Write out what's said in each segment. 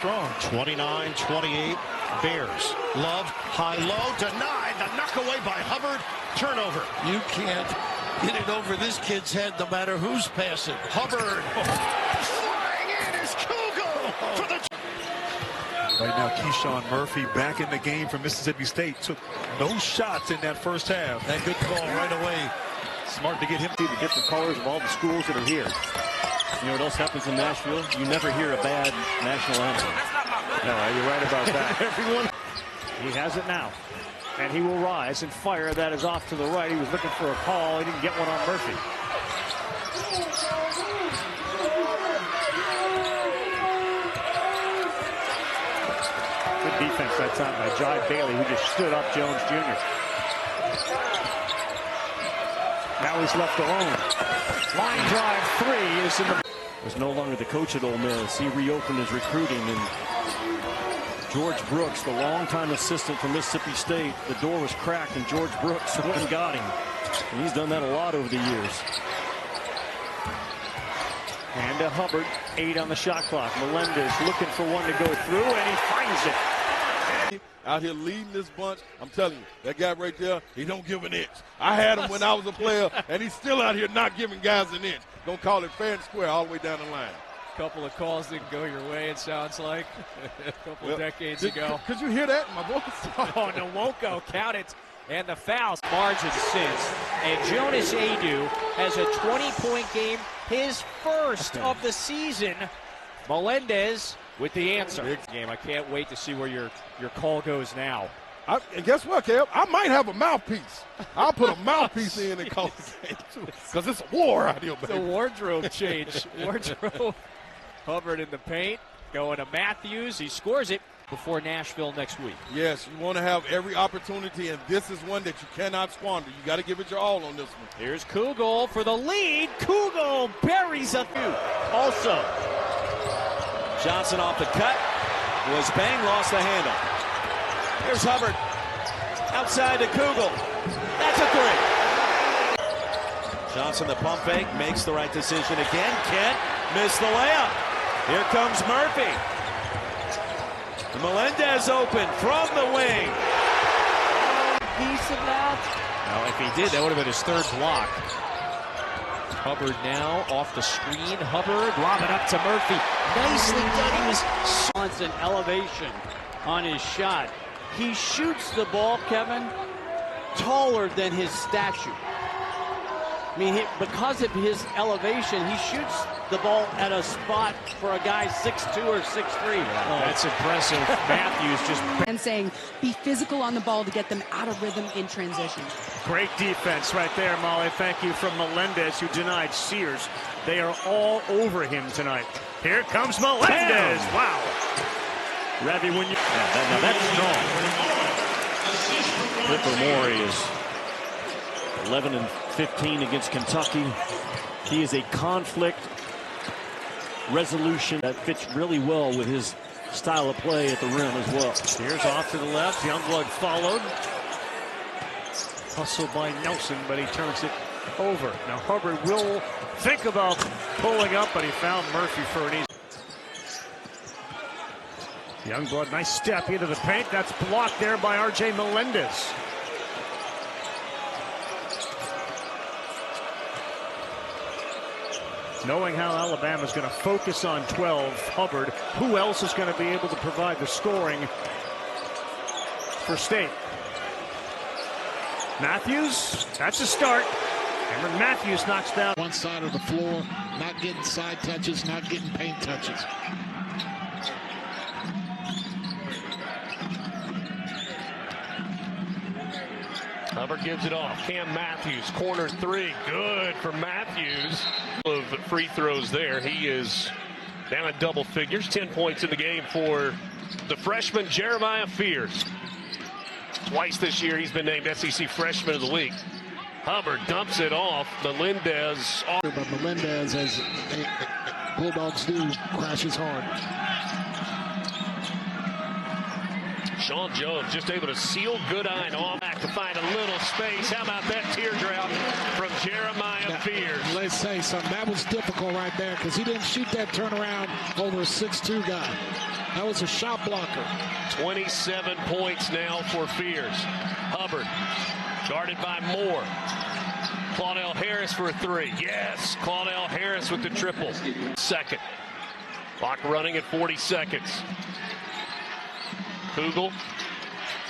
strong. 29-28, Bears. Love, high-low, denied. The knock away by Hubbard. Turnover. You can't get it over this kid's head no matter who's passing. Hubbard. Flying in is Kugel for the... Right now, Keyshawn Murphy back in the game for Mississippi State. Took no shots in that first half. That good call right away. Smart to get him. See the different colors of all the schools that are here. You know what else happens in Nashville? You never hear a bad national anthem. No, you're right about that. Everyone. He has it now. And he will rise and fire. That is off to the right. He was looking for a call. He didn't get one on Murphy. Good defense that time by Jai Bailey, who just stood up Jones Jr. Now he's left alone. Line drive three is in the... Was no longer the coach at Ole Miss. He reopened his recruiting, and George Brooks, the longtime assistant from Mississippi State, the door was cracked, and George Brooks went and got him. And he's done that a lot over the years. And to Hubbard, 8 on the shot clock. Melendez looking for one to go through, and he finds it. Out here leading this bunch, I'm telling you, that guy right there, he don't give an inch. I had him when I was a player, and he's still out here not giving guys an inch. Gonna call it fair and square all the way down the line. Couple of calls didn't go your way, it sounds like, a couple of decades ago. Could you hear that in my voice? Oh, Nwoko counted, and the fouls. Margin since, and Jonas Adu has a 20-point game, his first of the season. Melendez with the answer. Big game. I can't wait to see where your call goes now. And guess what, Kev? I might have a mouthpiece. I'll put a mouthpiece in and call the game, too, because it's a war out here, baby. It's a wardrobe change. Wardrobe. Hubbard in the paint, going to Matthews. He scores it before Nashville next week. Yes, you want to have every opportunity, and this is one that you cannot squander. You got to give it your all on this one. Here's Kugel for the lead. Kugel buries a few. Also, Johnson off the cut. Was bang, lost the handle. Here's Hubbard. Outside to Kugel. That's a three. Johnson, the pump fake, makes the right decision again. Kent missed the layup. Here comes Murphy. Melendez open from the wing. Piece of that. Now, if he did, that would have been his third block. Hubbard now off the screen. Hubbard, lob it up to Murphy. Nicely done. He was wants an elevation on his shot. He shoots the ball, Kevin, taller than his stature. I mean, because of his elevation, he shoots the ball at a spot for a guy 6'2 or 6'3. That's impressive. Matthews just... And saying, be physical on the ball to get them out of rhythm in transition. Great defense right there, Molly. Thank you from Melendez, who denied Sears. They are all over him tonight. Here comes Melendez. Bam. Wow. Ravi, when you... Now that's strong. Clipper Morey is 11-15 against Kentucky. He is a conflict resolution that fits really well with his style of play at the rim as well. Here's off to the left. Youngblood followed. Hustled by Nelson, but he turns it over. Now Hubbard will think about pulling up, but he found Murphy for an easy. Youngblood, nice step into the paint. That's blocked there by R.J. Melendez. Knowing how Alabama's going to focus on 12, Hubbard, who else is going to be able to provide the scoring for State? Matthews, that's a start. Cameron Matthews knocks down one side of the floor, not getting side touches, not getting paint touches. Hubbard gives it off. Cam Matthews, corner three. Good for Matthews. Of free throws there. He is down at double figures. 10 points in the game for the freshman Jeremiah Fears. Twice this year he's been named SEC Freshman of the Week. Hubbard dumps it off. Melendez. But Melendez, as Bulldogs do, crashes hard. Sean Jones just able to seal Goodine off back to find a little space. How about that teardrop from Jeremiah Fears? Let's say something. That was difficult right there because he didn't shoot that turnaround over a 6'2 guy. That was a shot blocker. 27 points now for Fears. Hubbard guarded by Moore. Claudell Harris for a three. Yes, Claudell Harris with the triple. Second. Clock running at 40 seconds. Kugel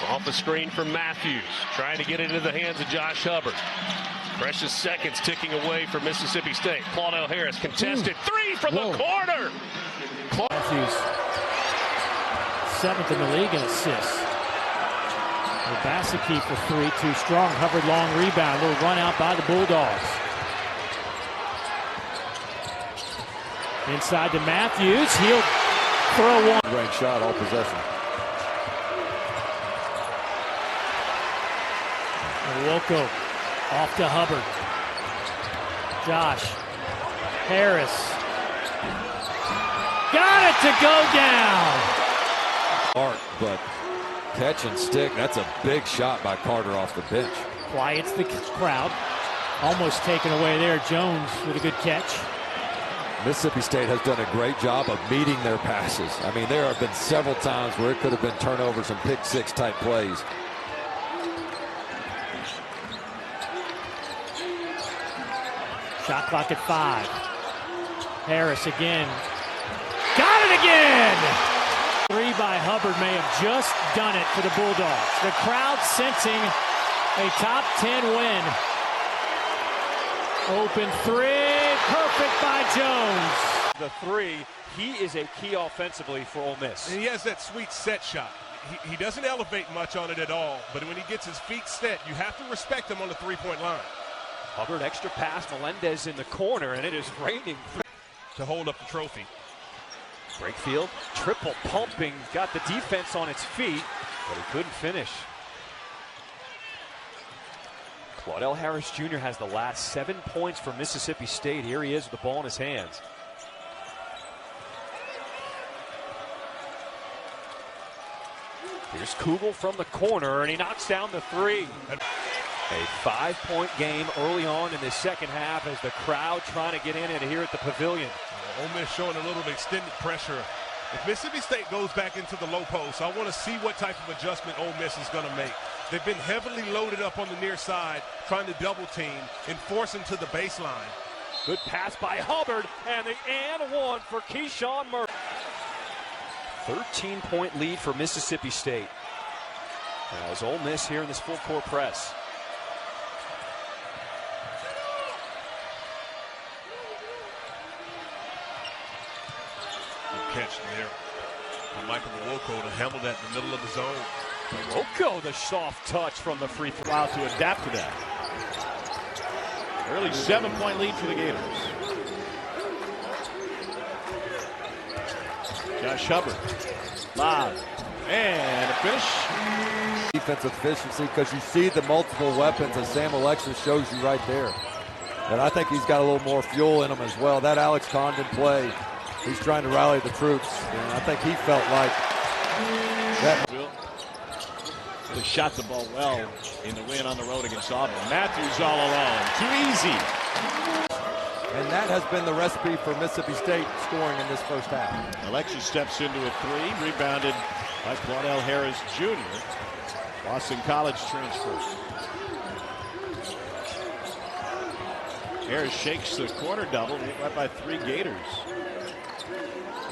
off the screen from Matthews, trying to get it into the hands of Josh Hubbard. Precious seconds ticking away for Mississippi State. Claudell Harris contested three from the corner. Matthews, 7th in the league in assists. Obaseki for three, too strong. Hubbard long rebound, a little run out by the Bulldogs. Inside to Matthews, he'll throw one. Range shot, all possession. Woko off to Hubbard. Josh Harris got it to go down. Art, but catch and stick. That's a big shot by Carter off the bench. Quiets the crowd. Almost taken away there. Jones with a good catch. Mississippi State has done a great job of meeting their passes. I mean, there have been several times where it could have been turnovers and pick six type plays. Shot clock at 5. Harris again. Got it again! Three by Hubbard may have just done it for the Bulldogs. The crowd sensing a top 10 win. Open three, perfect by Jones. The three, he is a key offensively for Ole Miss. And he has that sweet set shot. He doesn't elevate much on it at all, but when he gets his feet set, you have to respect him on the three-point line. Hubbard, extra pass, Melendez in the corner, and it is raining. To hold up the trophy. Brakefield, triple pumping, got the defense on its feet, but he couldn't finish. Claudell Harris Jr. has the last 7 points for Mississippi State. Here he is with the ball in his hands. Here's Kugel from the corner, and he knocks down the three. A 5-point game early on in the second half as the crowd trying to get in and here at the Pavilion. Ole Miss showing a little bit extended pressure. If Mississippi State goes back into the low post, I want to see what type of adjustment Ole Miss is going to make. They've been heavily loaded up on the near side, trying to double team and force them to the baseline. Good pass by Hubbard, and the and one for Keyshawn Murphy. 13-point lead for Mississippi State. As Ole Miss here in this full court press. Catch there by Michael Woko to handle that in the middle of the zone. Woko, the soft touch from the free throw. Allowed to adapt to that. Early 7-point lead for the Gators. Josh Hubbard. Live. And a finish. Defensive efficiency, because you see the multiple weapons as Sam Alexis shows you right there. And I think he's got a little more fuel in him as well. That Alex Condon play, he's trying to rally the troops, and I think he felt like that. He shot the ball well in the win on the road against Auburn. Matthews all alone. Too easy. And that has been the recipe for Mississippi State scoring in this first half. Alexis steps into a three, rebounded by Claudell Harris Jr., Boston College transfer. Harris shakes the corner double, right by 3 Gators.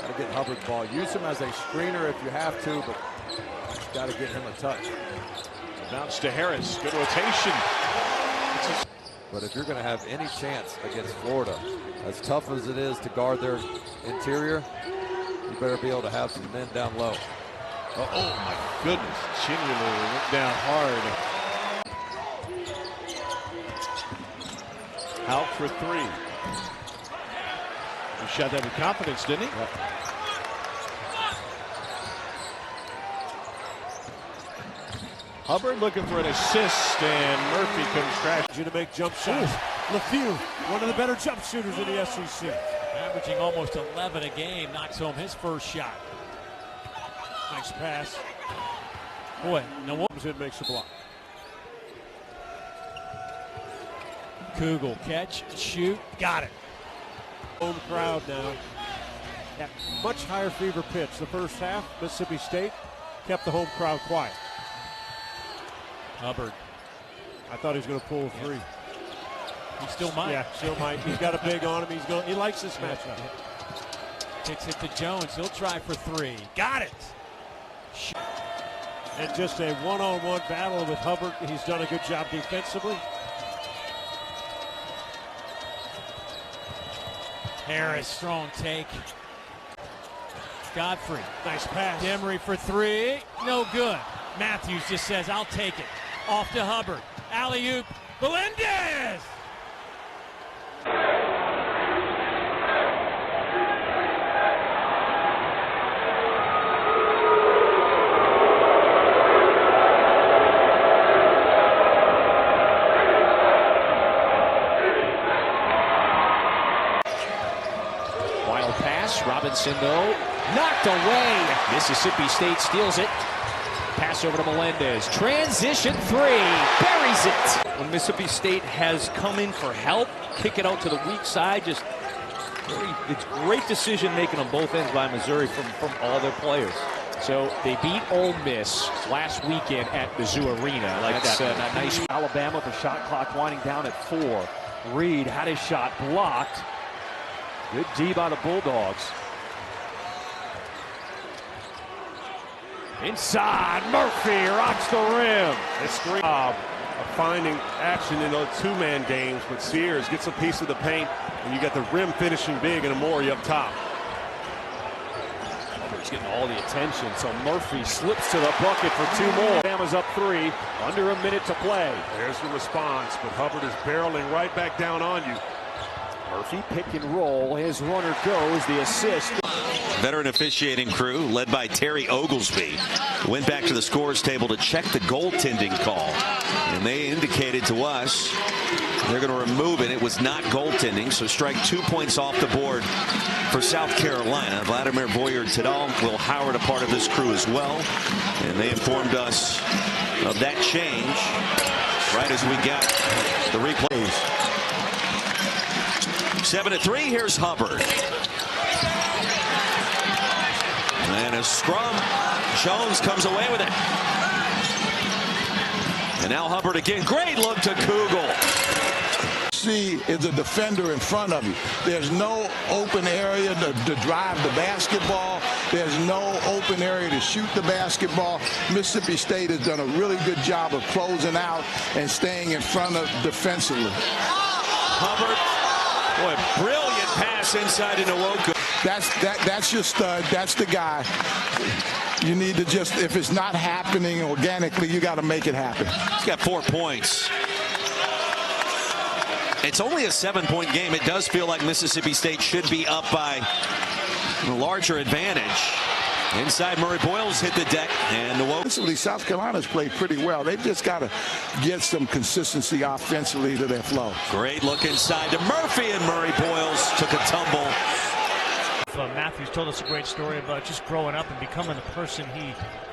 Got to get Hubbard the ball. Use him as a screener if you have to, but got to get him a touch. Bounce to Harris. Good rotation. But if you're going to have any chance against Florida, as tough as it is to guard their interior, you better be able to have some men down low. Oh my goodness. Chinulu went down hard. Out for 3. He shot that with confidence, didn't he? Yep. Hubbard looking for an assist, and Murphy comes crashing to make jump shots. LeFew, one of the better jump shooters in the SEC. Averaging almost 11 a game, knocks home his first shot. Nice pass. Boy, no one comes in, makes the block. Kugel, catch, shoot, got it. Home crowd now. At much higher fever pitch. The first half, Mississippi State kept the home crowd quiet. Hubbard. I thought he was going to pull a three. He still might. Yeah, still might. He's got a big on him. He likes this matchup. Kicks it to Jones. He'll try for three. Got it. And just a one-on-one battle with Hubbard. He's done a good job defensively. Harris, strong take. Godfrey. Nice pass. Demery for three. No good. Matthews just says, I'll take it. Off to Hubbard. Alley-oop. Melendez! Wild pass. Robinson, though, knocked away. Mississippi State steals it. Pass over to Melendez. Transition three. Buries it. When Mississippi State has come in for help, kick it out to the weak side. It's great decision making on both ends by Missouri from all their players. So they beat Ole Miss last weekend at Mizzou Arena. That's that nice. Alabama, the shot clock winding down at 4. Reed had his shot blocked. Good D by the Bulldogs. Inside, Murphy rocks the rim. It's great job of finding action in those two-man games, but Sears gets a piece of the paint, and you got the rim finishing big and Amori up top. Hubbard's getting all the attention, so Murphy slips to the bucket for 2 more. Alabama's up 3, under a minute to play. There's the response, but Hubbard is barreling right back down on you. Murphy pick and roll. His runner goes. The assist. Veteran officiating crew led by Terry Oglesby went back to the scores table to check the goaltending call, and they indicated to us they're going to remove it. It was not goaltending, so strike 2 points off the board for South Carolina. Vladimir Voyard-Tidal, Will Howard, a part of this crew as well, and they informed us of that change right as we got the replays. 7-3. Here's Hubbard. And a scrum. Jones comes away with it. And now Hubbard again. Great look to Kugel. See is a defender in front of you. There's no open area to drive the basketball. There's no open area to shoot the basketball. Mississippi State has done a really good job of closing out and staying in front of defensively. Hubbard. Boy, brilliant pass inside to Nwoku. That's your stud. That's the guy. You need to just, if it's not happening organically, you got to make it happen. He's got 4 points. It's only a 7-point game. It does feel like Mississippi State should be up by a larger advantage. Inside, Murray Boyles hit the deck, and offensively, South Carolina's played pretty well. They've just got to get some consistency offensively to their flow. Great look inside to Murphy, and Murray Boyles took a tumble. Matthews told us a great story about just growing up and becoming the person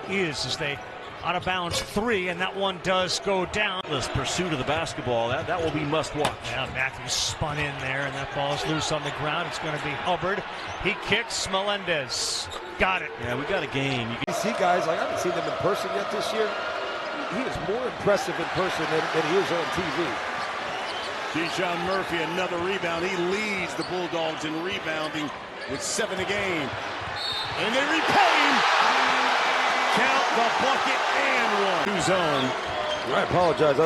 he is as they out of bounds 3, and that one does go down. This pursuit of the basketball, that will be must watch. Yeah, Matthews spun in there, and that ball's loose on the ground. It's going to be Hubbard. He kicks. Melendez got it. Yeah, we got a game. You see guys like, I haven't seen him in person yet this year. He is more impressive in person than he is on TV. Keyshawn Murphy, another rebound. He leads the Bulldogs in rebounding with 7 a game. And they repay him. Count the bucket and 1. Zone. I apologize.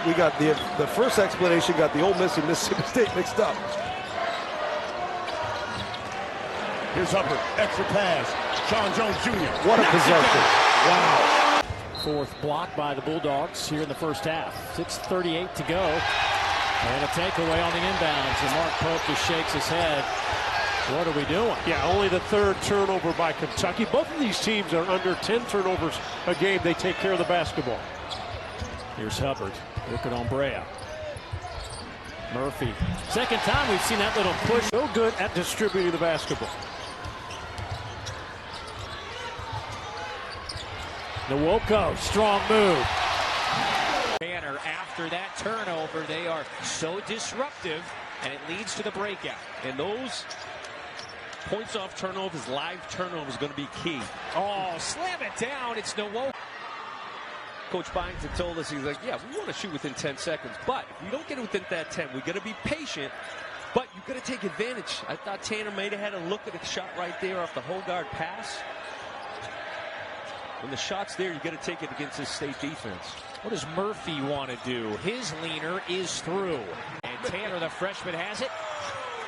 We got the first explanation got the Ole Miss and Mississippi State mixed up. Here's Hubbard. Extra pass. Sean Jones Jr. What a possession. Wow. Fourth block by the Bulldogs here in the first half. 6:38 to go. And a takeaway on the inbounds. And Mark Pope just shakes his head. What are we doing? Yeah, only the 3rd turnover by Kentucky. Both of these teams are under 10 turnovers a game. They take care of the basketball. Here's Hubbard. Looking on Brea. Murphy. Second time we've seen that little push. So good at distributing the basketball. Nwoko, strong move. Tanner, after that turnover, they are so disruptive, and it leads to the breakout. And those points off turnovers, live turnovers, going to be key. Oh, slam it down. It's Nwoko. Coach Byington told us, he's like, yeah, we want to shoot within 10 seconds, but if we don't get it within that 10, we got to be patient, but you got to take advantage. I thought Tanner may have had a look at the shot right there off the Hubbard pass. When the shot's there, you got to take it against this state defense. What does Murphy want to do? His leaner is through. And Tanner, the freshman, has it.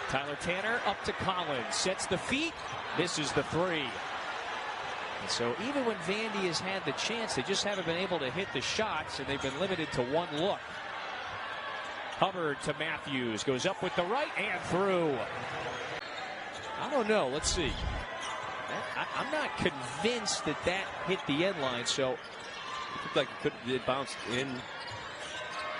Tyler Tanner up to Collins. Sets the feet. Misses the three. And so even when Vandy has had the chance, they just haven't been able to hit the shots, and they've been limited to one look. Hubbard to Matthews. Goes up with the right and through. I don't know. Let's see. I'm not convinced that hit the end line, so it looked like it bounced in.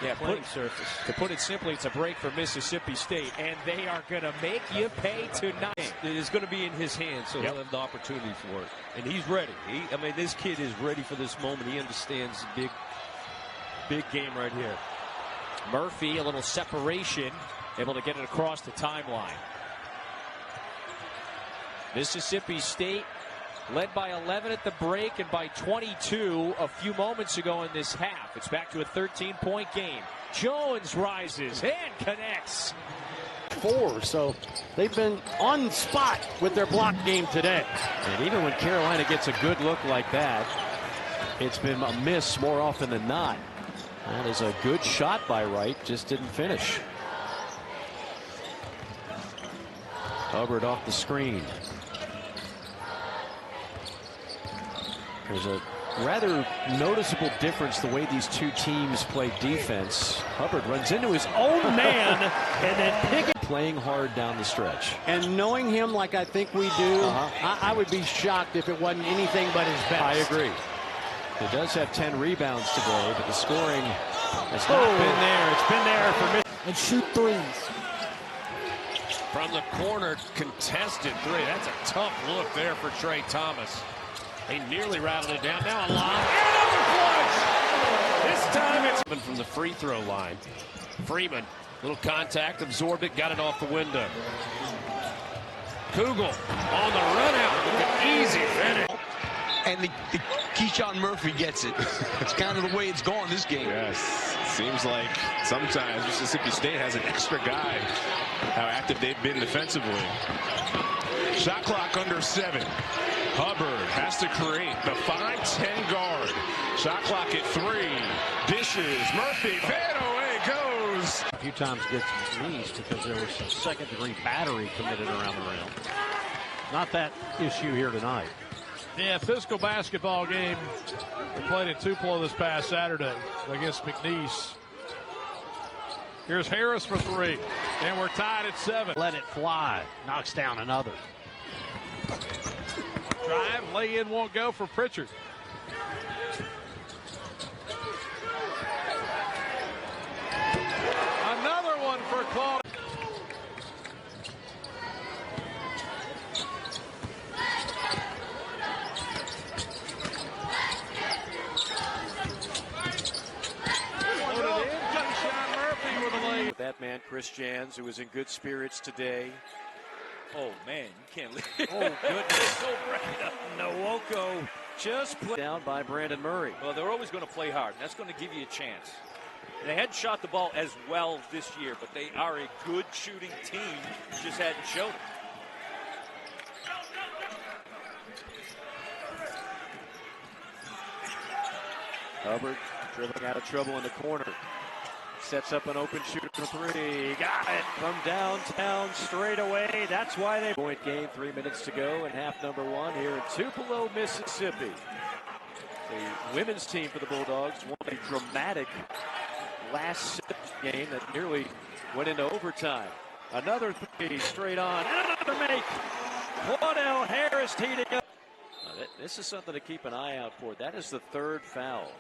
Yeah, playing surface. To put it simply, it's a break for Mississippi State, and they are going to make you pay tonight. It is going to be in his hands, so he'll have the opportunity for it. And he's ready. I mean, this kid is ready for this moment. He understands the big game right here. Murphy, a little separation, able to get it across the timeline. Mississippi State led by 11 at the break and by 22 a few moments ago in this half. It's back to a 13-point game. Jones rises and connects. 4, so they've been on spot with their block game today. And even when Carolina gets a good look like that, it's been a miss more often than not. That is a good shot by Wright, just didn't finish. Hubbard off the screen. There's a rather noticeable difference the way these two teams play defense. Hubbard runs into his own man and then Pickett playing hard down the stretch. And knowing him like I think we do, I would be shocked if it wasn't anything but his best. I agree. He does have 10 rebounds today, but the scoring has not been there. It's been there for me. And shoot threes. From the corner, contested three. That's a tough look there for Trey Thomas. He nearly rattled it down. Now a lob. Another flush! This time it's from the free throw line. Freeman, little contact, absorbed it, got it off the window. Kugel on the run out with an easy finish. And the Keyshawn Murphy gets it. It's kind of the way it's going this game. Yes, seems like sometimes Mississippi State has an extra guy. How active they've been defensively. Shot clock under 7. Hubbard has to create the 5'10" guard. Shot clock at 3. Dishes. Murphy. Fan away goes. A few times gets released because there was some second-degree battery committed around the rim. Not that issue here tonight. Yeah, physical basketball game. We played in Tupelo this past Saturday against McNeese. Here's Harris for 3, and we're tied at 7. Let it fly. Knocks down another. Drive, lay in, won't go for Pritchard. Another one for Claude. That man, Chris Jans, who was in good spirits today. Oh, man, you can't leave. Oh, goodness. Nwoko just played down by Brandon Murray. Well, they're always going to play hard. That's going to give you a chance. They hadn't shot the ball as well this year, but they are a good shooting team. Just hadn't showed it. Hubbard dribbling out of trouble in the corner. Sets up an open shooter for 3. Got it from downtown straight away. That's why they point game. 3 minutes to go in half number 1 here in Tupelo, Mississippi. The women's team for the Bulldogs won a dramatic last game that nearly went into overtime. Another 3 straight on. And another make. Claudell Harris heating up. This is something to keep an eye out for. That is the 3rd foul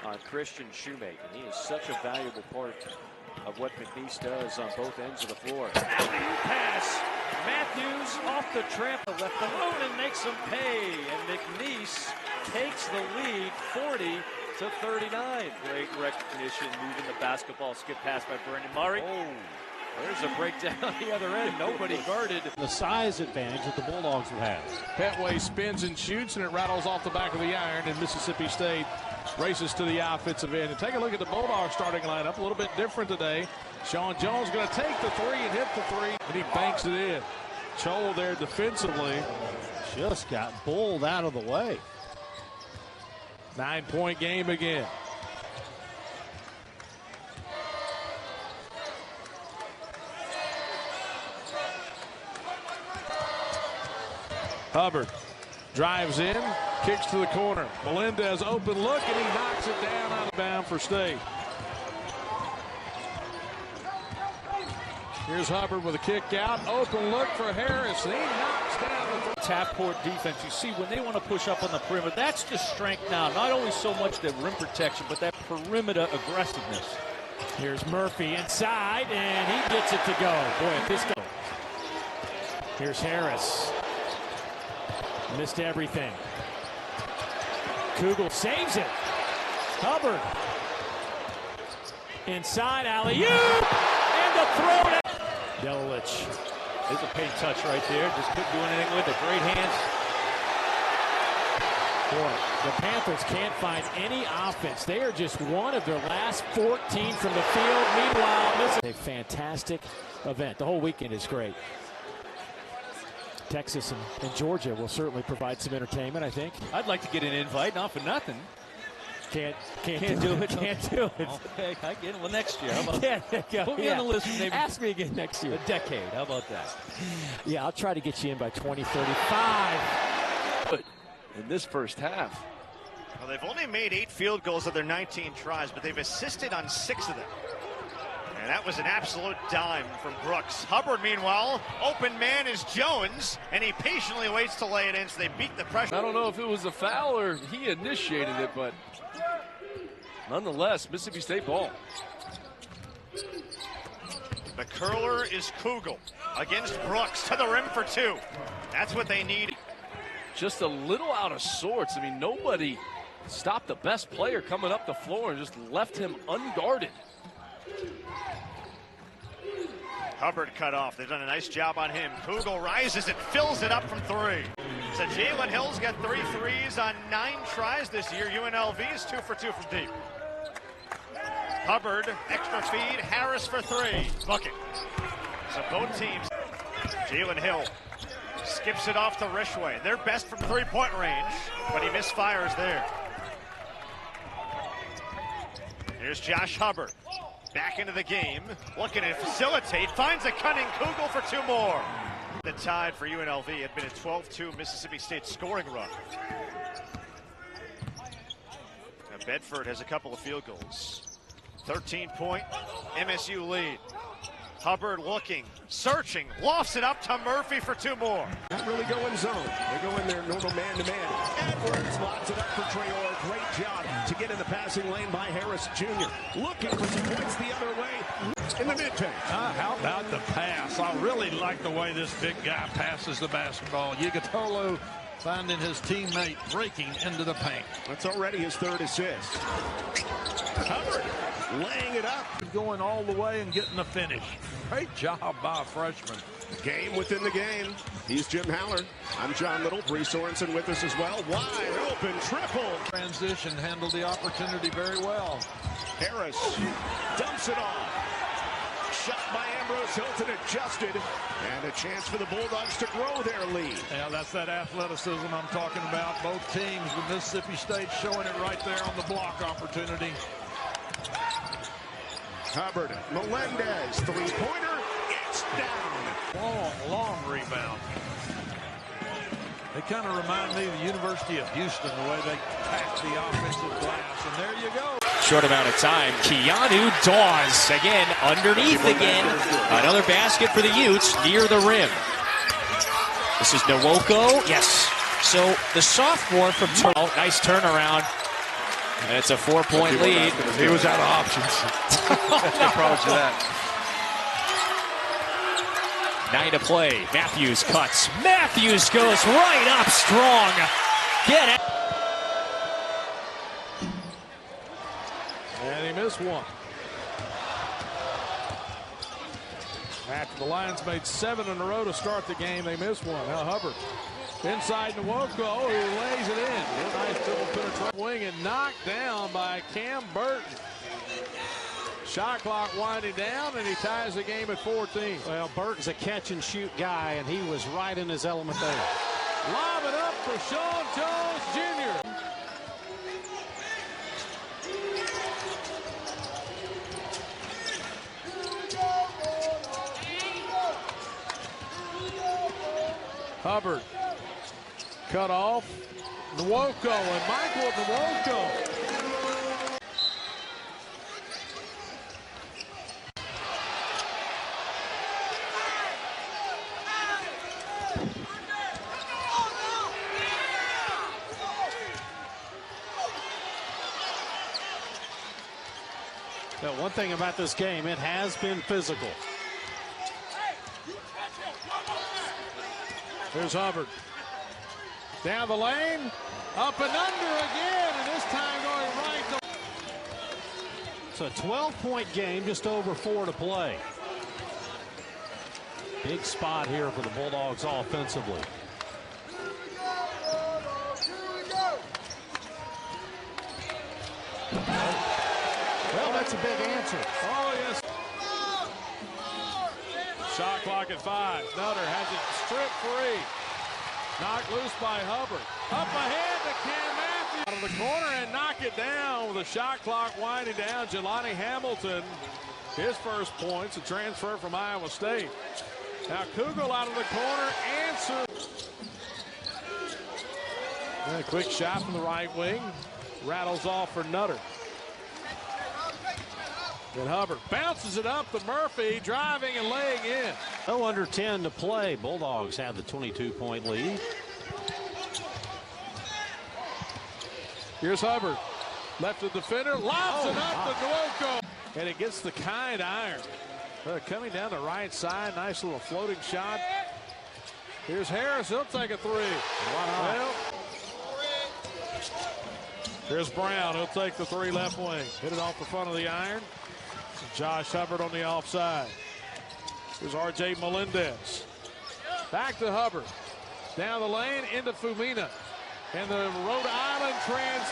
on Christian Shoemake, and he is such a valuable part of what McNeese does on both ends of the floor. Pass. Matthews off the tramp, left alone and makes them pay. And McNeese takes the lead 40-39. Great recognition, moving the basketball, skip pass by Brandon Murray. Oh, there's a breakdown on the other end. Nobody guarded. The size advantage that the Bulldogs would have. Petway spins and shoots, and it rattles off the back of the iron, and Mississippi State races to the offensive end. And take a look at the Bulldogs starting lineup. A little bit different today. Sean Jones going to take the three and hit the three, and he banks it in. Chol there defensively just got bowled out of the way. 9-point game again. Hubbard drives in, kicks to the corner. Melendez open look, and he knocks it down out of bounds for State. Here's Hubbard with a kick out. Open look for Harris. And he knocks down the Tap-court defense. You see, when they want to push up on the perimeter, that's the strength now. Not only so much the rim protection, but that perimeter aggressiveness. Here's Murphy inside, and he gets it to go. Boy, if this goes. Here's Harris. Missed everything. Kugel saves it. Hubbard. Inside, alley-oop! And the throw. Yelich. There's a paint touch right there. Just couldn't do anything with it. Great hands. Boy, the Panthers can't find any offense. They are just one of their last 14 from the field. Meanwhile, this is a fantastic event. The whole weekend is great. Texas and Georgia will certainly provide some entertainment, I think. I'd like to get an invite, not for nothing. Can't do it. Can't do it. Okay, I get it. Well, next year. How about put me on the list for maybe ask me again next year. A decade. How about that? Yeah, I'll try to get you in by 2035. In this first half. Well, they've only made 8 field goals of their 19 tries, but they've assisted on 6 of them. And that was an absolute dime from Brooks. Hubbard, meanwhile, open man is Jones, and he patiently waits to lay it in, so they beat the pressure. I don't know if it was a foul or he initiated it, but nonetheless, Mississippi State ball. The curler is Kugel against Brooks to the rim for 2. That's what they need. Just a little out of sorts. I mean, nobody stopped the best player coming up the floor and just left him unguarded. Hubbard cut off. They've done a nice job on him. Kugel rises and fills it up from 3. So Jalen Hill's got 3 threes on 9 tries this year. UNLV is 2 for 2 from deep. Hubbard, extra feed. Harris for 3. Bucket. So both teams. Jalen Hill skips it off to Rishway. They're best from 3-point range, but he misfires there. Here's Josh Hubbard. Back into the game, looking to facilitate, finds a cunning Kugel for 2 more. The tide for UNLV had been a 12-2 Mississippi State scoring run. Now Bedford has a couple of field goals. 13-point MSU lead. Hubbard looking, searching, lofts it up to Murphy for 2 more. Not really going zone. They go in there normal man-to-man. Edwards lots it up for Traore. Great job to get in the passing lane by Harris Jr. Looking for some points the other way in the mid-paint. How about the pass? I really like the way this big guy passes the basketball. Yigatolo finding his teammate breaking into the paint. That's already his 3rd assist. Hubbard laying it up. Going all the way and getting the finish. Great job by a freshman. Game within the game. He's Jim Haller. I'm John Little. Bree Sorensen with us as well. Wide open triple. Transition, handled the opportunity very well. Harris dumps it off. Shot by Ambrose Hilton, adjusted. And a chance for the Bulldogs to grow their lead. Yeah, that's that athleticism I'm talking about. Both teams with Mississippi State showing it right there on the block opportunity. Hubbard, Melendez, 3-pointer, it's down. Long rebound. They kind of remind me of the University of Houston, the way they pack the offensive glass. And there you go. Short amount of time. Keanu Dawes again underneath again. Another basket for the Utes near the rim. This is Nwoko. Yes. So the sophomore from nice turnaround. And it's a 4-point lead. He was out of options. I promise you that. 9 to play. Matthews cuts. Matthews goes right up strong. Get it. miss one. After the Lions made 7 in a row to start the game, they missed one. Now Hubbard inside Nwoko, who lays it in. Nice double penetration wing and knocked down by Cam Burton. Shot clock winding down, and he ties the game at 14. Well, Burton's a catch-and-shoot guy, and he was right in his element there. Lob it up for Sean Jones Jr. Hubbard cut off. Nwoko and Michael Nwoko. One thing about this game, it has been physical. Here's Hubbard. Down the lane. Up and under again, and this time going right to... It's a 12-point game, just over 4 to play. Big spot here for the Bulldogs offensively. Well, that's a big answer. Oh, yes. Shot clock at 5. Nutter has it stripped free. Knocked loose by Hubbard. Up ahead to Cam Matthews. Out of the corner and knock it down with the shot clock winding down. Jelani Hamilton, his first points, a transfer from Iowa State. Now Kugel out of the corner, answers. And a quick shot from the right wing. Rattles off for Nutter. And Hubbard bounces it up to Murphy, driving and laying in. No under 10 to play. Bulldogs have the 22-point lead. Here's Hubbard. Left of the defender, lobs it up to Nwoko. And it gets the kind iron. Coming down the right side, nice little floating shot. Here's Harris, he'll take a 3. Well, here's Brown, he'll take the 3 left wing. Hit it off the front of the iron. Josh Hubbard on the offside. Here's R.J. Melendez. Back to Hubbard. Down the lane into Fumina. And the Rhode Island transfer.